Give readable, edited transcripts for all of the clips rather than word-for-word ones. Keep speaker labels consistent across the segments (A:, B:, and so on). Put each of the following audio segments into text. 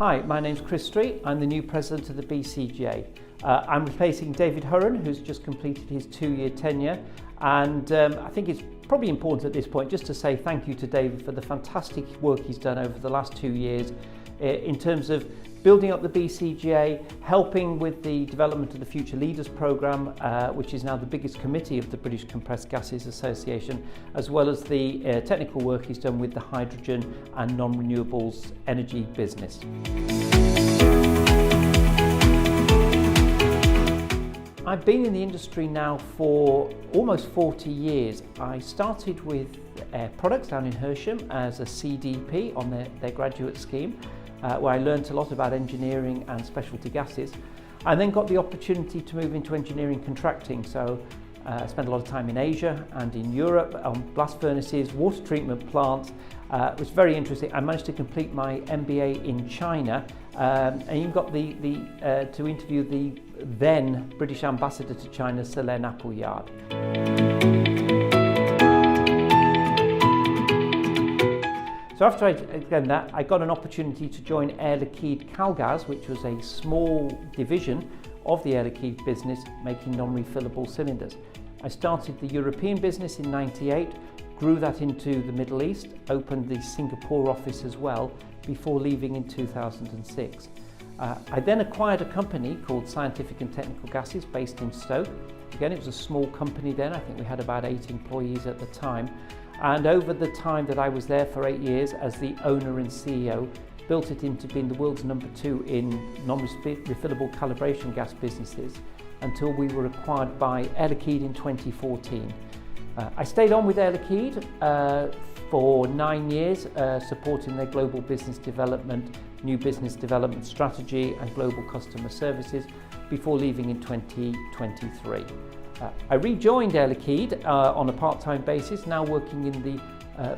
A: Hi, my name's Chris Street. I'm the new president of the BCGA. I'm replacing David Hurren, who's just completed his 2-year tenure. And I think it's probably important at this point just to say thank you to David for the fantastic work he's done over the last 2 years in terms of building up the BCGA, helping with the development of the Future Leaders Programme, which is now the biggest committee of the British Compressed Gases Association, as well as the technical work he's done with the hydrogen and non-renewables energy business. I've been in the industry now for almost 40 years. I started with Air Products down in Hersham as a CDP on their graduate scheme, where I learnt a lot about engineering and specialty gases. I then got the opportunity to move into engineering contracting, so I spent a lot of time in Asia and in Europe on blast furnaces, water treatment plants. It was very interesting. I managed to complete my MBA in China, and you got to interview the then British Ambassador to China, Selene Appleyard. So after I'd done that, I got an opportunity to join Air Liquide Calgaz, which was a small division of the Air Liquide business making non-refillable cylinders. I started the European business in '98, grew that into the Middle East, opened the Singapore office as well before leaving in 2006. I then acquired a company called Scientific and Technical Gases based in Stoke. Again, it was a small company then. I think we had about 8 employees at the time. And over the time that I was there for 8 years as the owner and CEO, built it into being the world's number 2 in non-refillable calibration gas businesses until we were acquired by Air Liquide in 2014. I stayed on with Air Liquide for 9 years, supporting their global business development, new business development strategy and global customer services before leaving in 2023. I rejoined Air Liquide on a part-time basis, now working in the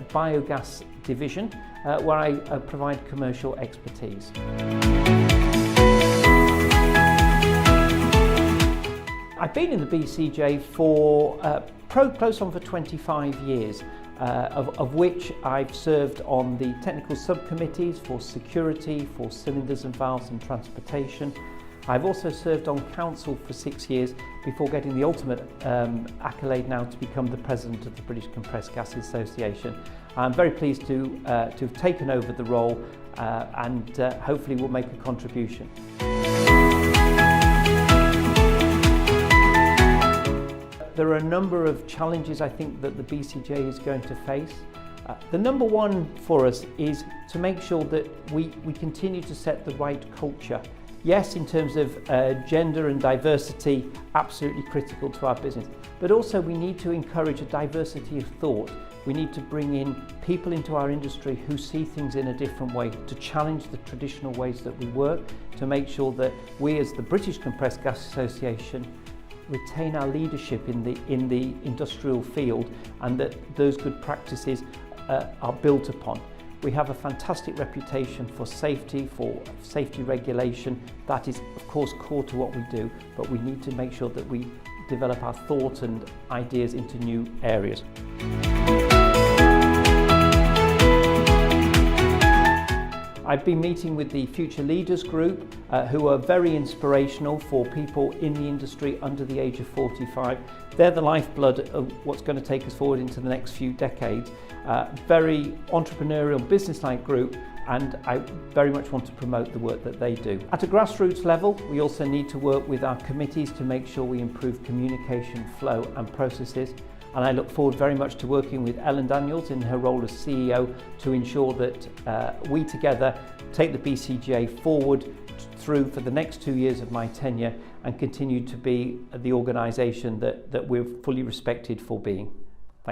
A: biogas division, where I provide commercial expertise. I've been in the BCGA for close on for 25 years, of which I've served on the technical subcommittees for security, for cylinders and valves and transportation. I've also served on council for 6 years before getting the ultimate accolade now to become the president of the British Compressed Gases Association. I'm very pleased to have taken over the role and hopefully will make a contribution. There are a number of challenges I think that the BCGA is going to face. The number one for us is to make sure that we continue to set the right culture. Yes, in terms of gender and diversity, absolutely critical to our business, but also we need to encourage a diversity of thought. We need to bring in people into our industry who see things in a different way, to challenge the traditional ways that we work, to make sure that we as the British Compressed Gas Association retain our leadership in the industrial field and that those good practices are built upon. We have a fantastic reputation for safety regulation. That is, of course, core to what we do, but we need to make sure that we develop our thoughts and ideas into new areas. I've been meeting with the Future Leaders Group, who are very inspirational for people in the industry under the age of 45. They're the lifeblood of what's going to take us forward into the next few decades. Very entrepreneurial, business-like group, and I very much want to promote the work that they do. At a grassroots level, we also need to work with our committees to make sure we improve communication, flow and processes. And I look forward very much to working with Ellen Daniels in her role as CEO to ensure that we together take the BCGA forward through for the next 2 years of my tenure and continue to be the organisation that we're fully respected for being.